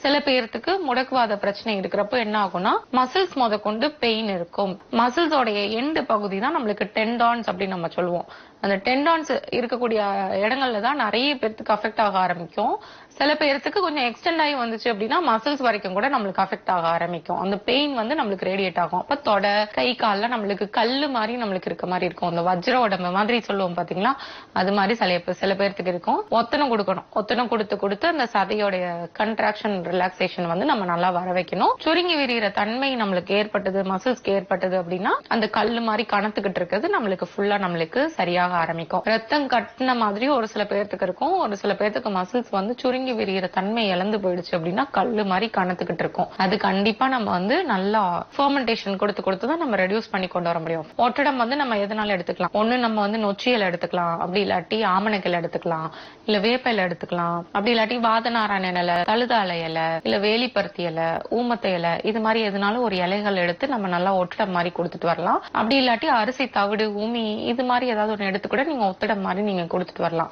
சில பேர்த்துக்கு முடக்குவாத பிரச்சனை இருக்கிறப்போ என்ன ஆகும்னா மசில்ஸ் கொண்டு பெயின் இருக்கும். மசில்ஸோடைய எண்டு பகுதி தான் நம்மளுக்கு டெண்டான்ஸ் அப்படின்னு நம்ம சொல்லுவோம். அந்த டெண்டான்ஸ் இருக்கக்கூடிய இடங்கள்ல தான் நிறைய பேருக்கு அஃபெக்ட் ஆக ஆரம்பிக்கும். சில பேருக்கு கொஞ்சம் எக்ஸ்டெண்ட் ஆகி வந்துச்சு அப்படின்னா மசில்ஸ் வரைக்கும் கூட நம்மளுக்கு அஃபெக்ட் ஆக ஆரம்பிக்கும். அந்த பெயின் நம்மளுக்கு ரேடியேட் ஆகும். அப்ப தொட கை கால்ல நம்மளுக்கு கல்லு மாதிரி நம்மளுக்கு இருக்க மாதிரி இருக்கும். அந்த வஜ்ர உடம்பு மாதிரி சொல்லுவோம் பாத்தீங்களா, அது மாதிரி சில பேர்த்துக்கு இருக்கும். ஒத்தனம் கொடுக்கணும். ஒத்தனம் கொடுத்து அந்த சதையோடைய கன்ட்ராக்ஷன் ரிலாக்ஸேஷன் நம்ம நல்லா வர வைக்கணும். சுருங்கி விரிகிற தன்மை நம்மளுக்கு ஏற்பட்டது, மசில்ஸ்க்கு ஏற்பட்டது அப்படின்னா அந்த கல்லு மாதிரி கணத்துக்கிட்டு இருக்கிறது நம்மளுக்கு ஃபுல்லா நம்மளுக்கு சரியாக ஆரம்பிக்கும். ரத்தம் கட்டின மாதிரி ஒரு சில பேர்த்துக்கு இருக்கும். ஒரு சில பேர்த்துக்கு மசில்ஸ் சுருங்கி விரிகிற தன்மை இழந்து போயிடுச்சு அப்படின்னா கல்லு மாதிரி கணத்துக்கிட்டு இருக்கும். அது கண்டிப்பா நம்ம நல்லா ஃபெர்மெண்டேஷன் கொடுத்து தான் நம்ம ரெடியூஸ் பண்ணி கொண்டு வர முடியும். ஒட்டடம் நம்ம எதனால எடுத்துக்கலாம். ஒண்ணு நம்ம நொச்சியில எடுத்துக்கலாம், அப்படி இல்லாட்டி ஆமணக்கில எடுத்துக்கலாம், இல்ல வேப்பையில எடுத்துக்கலாம், அப்படி இல்லாட்டி வாதநாராயண இலை, தழுதாலை இலை, இல்ல வேலிப்பருத்தி இலை, ஊமத்தை இலை, இது மாதிரி எதுனாலும் ஒரு இலைகள் எடுத்து நம்ம நல்லா ஒட்டடம் மாதிரி கொடுத்துட்டு வரலாம். அப்படி இல்லாட்டி அரிசி தவிடு, ஊமி இது மாதிரி ஏதாவது ஒண்ணு எடுத்து கூட நீங்க ஒத்தடம் மாதிரி நீங்க கொடுத்துட்டு வரலாம்.